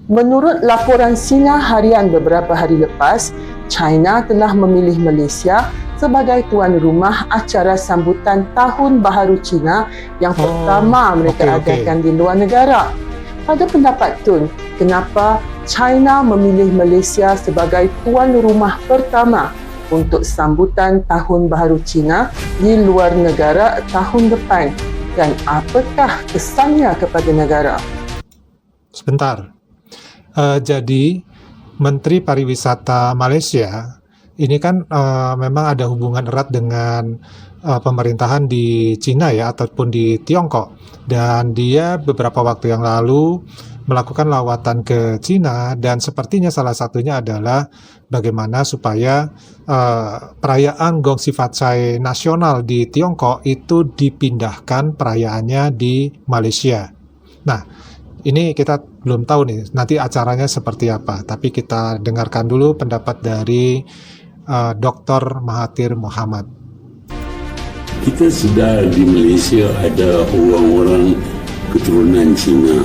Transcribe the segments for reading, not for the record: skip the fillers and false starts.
Menurut laporan Sina Harian beberapa hari lepas, China telah memilih Malaysia sebagai tuan rumah acara sambutan Tahun Baharu Cina yang pertama mereka adakan di luar negara. Pada pendapat Tun, kenapa China memilih Malaysia sebagai tuan rumah pertama untuk sambutan Tahun Baharu Cina di luar negara tahun depan, dan apakah kesannya kepada negara? Sebentar. Jadi Menteri Pariwisata Malaysia ini kan memang ada hubungan erat dengan pemerintahan di Cina ya, ataupun di Tiongkok, dan dia beberapa waktu yang lalu melakukan lawatan ke Cina, dan sepertinya salah satunya adalah bagaimana supaya perayaan Gongsi Fatcai nasional di Tiongkok itu dipindahkan perayaannya di Malaysia. Nah, ini kita belum tahu nih nanti acaranya seperti apa, tapi kita dengarkan dulu pendapat dari Dr. Mahathir Mohamad. Kita sudah di Malaysia ada orang-orang keturunan Cina,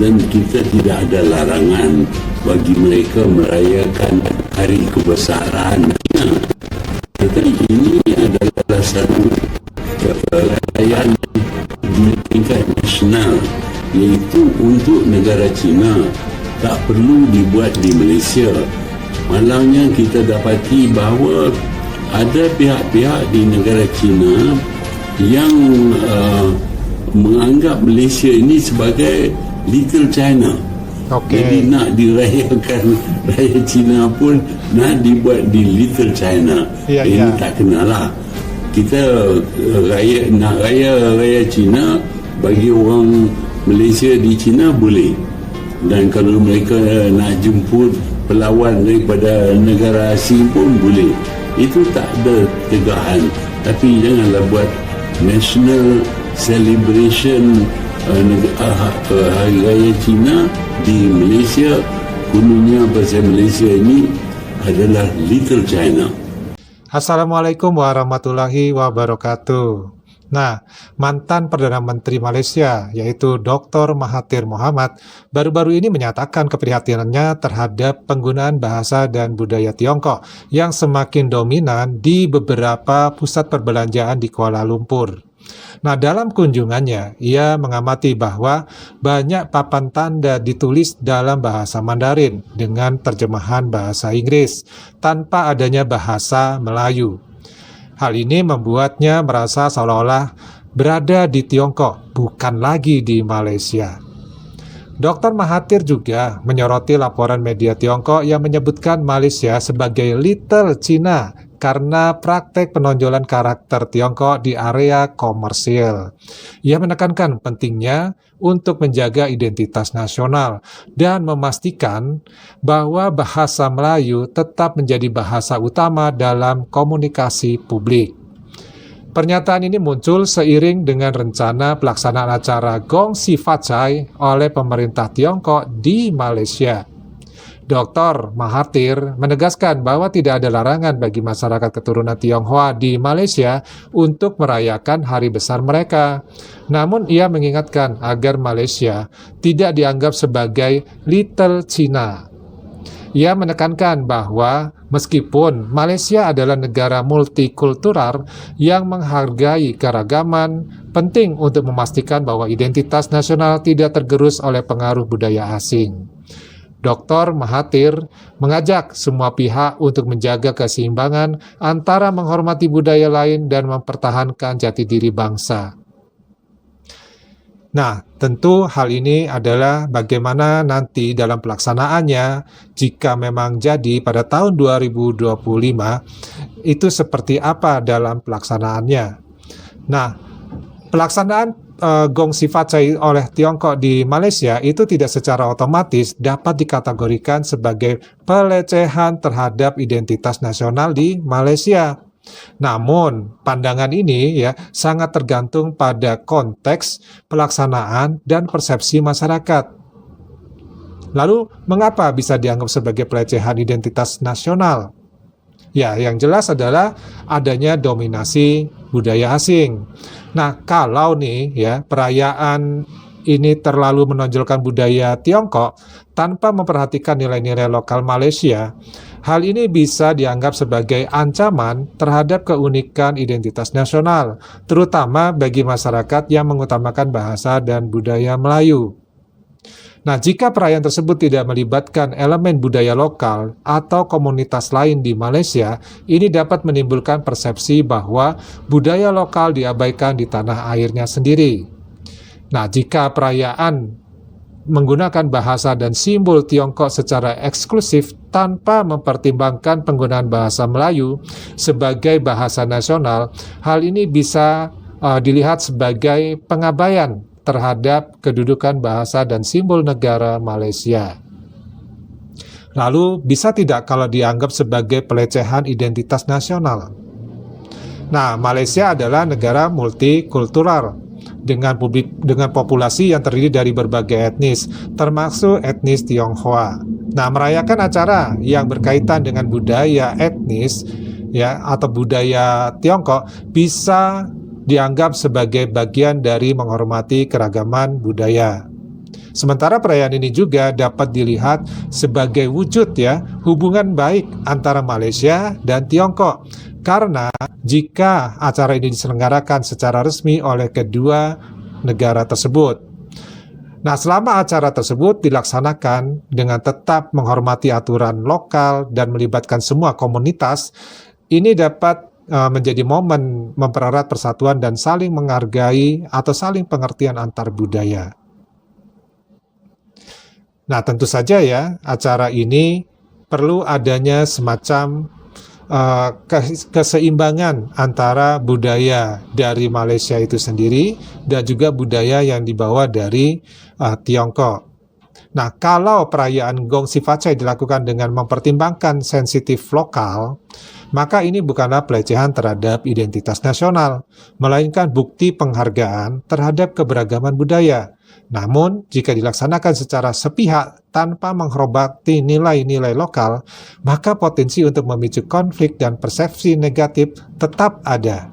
dan kita tidak ada larangan bagi mereka merayakan hari kebesaran Cina. Tetapi ini adalah satu perayaan di tingkat nasional, iaitu untuk negara Cina, tak perlu dibuat di Malaysia. Malangnya kita dapati bahawa ada pihak-pihak di negara Cina yang menganggap Malaysia ini sebagai Little China. Jadi nak dirayakan Raya Cina pun nak dibuat di Little China. Ini tak kenalah. Kita nak raya Cina bagi orang Malaysia di China boleh, dan kalau mereka nak jemput pelawan daripada negara asing pun boleh. Itu tak ada tegahan. Tapi janganlah buat national celebration Hari Raya Cina di Malaysia. Kononnya pasal Malaysia ini adalah Little China. Assalamualaikum warahmatullahi wabarakatuh. Nah, mantan Perdana Menteri Malaysia, yaitu Dr. Mahathir Mohamad, baru-baru ini menyatakan keprihatinannya terhadap penggunaan bahasa dan budaya Tiongkok yang semakin dominan di beberapa pusat perbelanjaan di Kuala Lumpur. Nah, dalam kunjungannya, ia mengamati bahwa banyak papan tanda ditulis dalam bahasa Mandarin dengan terjemahan bahasa Inggris tanpa adanya bahasa Melayu. Hal ini membuatnya merasa seolah-olah berada di Tiongkok, bukan lagi di Malaysia. Dr. Mahathir juga menyoroti laporan media Tiongkok yang menyebutkan Malaysia sebagai Little China karena praktek penonjolan karakter Tiongkok di area komersil. Ia menekankan pentingnya untuk menjaga identitas nasional dan memastikan bahwa bahasa Melayu tetap menjadi bahasa utama dalam komunikasi publik. Pernyataan ini muncul seiring dengan rencana pelaksanaan acara Gongsi Fatcai oleh pemerintah Tiongkok di Malaysia. Dr. Mahathir menegaskan bahwa tidak ada larangan bagi masyarakat keturunan Tionghoa di Malaysia untuk merayakan hari besar mereka. Namun ia mengingatkan agar Malaysia tidak dianggap sebagai Little China. Ia menekankan bahwa meskipun Malaysia adalah negara multikultural yang menghargai keragaman, penting untuk memastikan bahwa identitas nasional tidak tergerus oleh pengaruh budaya asing. Dr. Mahathir mengajak semua pihak untuk menjaga keseimbangan antara menghormati budaya lain dan mempertahankan jati diri bangsa. Nah, tentu hal ini adalah bagaimana nanti dalam pelaksanaannya jika memang jadi pada tahun 2025, itu seperti apa dalam pelaksanaannya. Nah, pelaksanaan Gongsi Fatcai oleh Tiongkok di Malaysia itu tidak secara otomatis dapat dikategorikan sebagai pelecehan terhadap identitas nasional di Malaysia. Namun, pandangan ini sangat tergantung pada konteks pelaksanaan dan persepsi masyarakat. Lalu, mengapa bisa dianggap sebagai pelecehan identitas nasional? Ya, yang jelas adalah adanya dominasi budaya asing. Nah, kalau nih perayaan ini terlalu menonjolkan budaya Tiongkok tanpa memperhatikan nilai-nilai lokal Malaysia, hal ini bisa dianggap sebagai ancaman terhadap keunikan identitas nasional, terutama bagi masyarakat yang mengutamakan bahasa dan budaya Melayu. Nah, jika perayaan tersebut tidak melibatkan elemen budaya lokal atau komunitas lain di Malaysia, ini dapat menimbulkan persepsi bahwa budaya lokal diabaikan di tanah airnya sendiri. Nah, jika perayaan menggunakan bahasa dan simbol Tiongkok secara eksklusif tanpa mempertimbangkan penggunaan bahasa Melayu sebagai bahasa nasional, hal ini bisa dilihat sebagai pengabaian terhadap kedudukan bahasa dan simbol negara Malaysia. Lalu, bisa tidak kalau dianggap sebagai pelecehan identitas nasional? Nah, Malaysia adalah negara multikultural dengan populasi yang terdiri dari berbagai etnis, termasuk etnis Tionghoa. Nah, merayakan acara yang berkaitan dengan budaya etnis ya atau budaya Tiongkok bisa dianggap sebagai bagian dari menghormati keragaman budaya. Sementara perayaan ini juga dapat dilihat sebagai wujud ya hubungan baik antara Malaysia dan Tiongkok. Karena jika acara ini diselenggarakan secara resmi oleh kedua negara tersebut. Nah, selama acara tersebut dilaksanakan dengan tetap menghormati aturan lokal dan melibatkan semua komunitas, ini dapat menjadi momen mempererat persatuan dan saling menghargai atau saling pengertian antar budaya. Nah, tentu saja ya, acara ini perlu adanya semacam keseimbangan antara budaya dari Malaysia itu sendiri dan juga budaya yang dibawa dari Tiongkok. Nah, kalau perayaan Gong Sifacayi dilakukan dengan mempertimbangkan sensitif lokal, maka ini bukanlah pelecehan terhadap identitas nasional, melainkan bukti penghargaan terhadap keberagaman budaya. Namun, jika dilaksanakan secara sepihak tanpa menghormati nilai-nilai lokal, maka potensi untuk memicu konflik dan persepsi negatif tetap ada.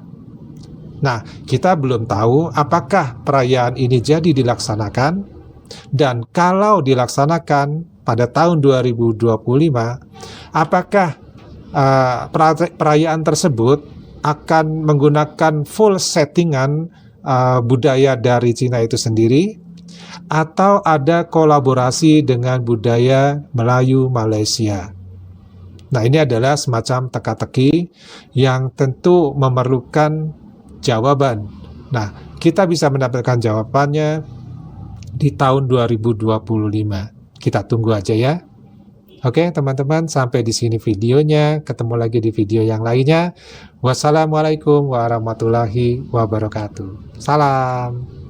Nah, kita belum tahu apakah perayaan ini jadi dilaksanakan, dan kalau dilaksanakan pada tahun 2025, apakah perayaan tersebut akan menggunakan full settingan budaya dari Cina itu sendiri, atau ada kolaborasi dengan budaya Melayu Malaysia. Nah, ini adalah semacam teka-teki yang tentu memerlukan jawaban. Nah, kita bisa mendapatkan jawabannya di tahun 2025. Kita tunggu aja ya. Oke, teman-teman, sampai di sini videonya. Ketemu lagi di video yang lainnya. Wassalamualaikum warahmatullahi wabarakatuh. Salam.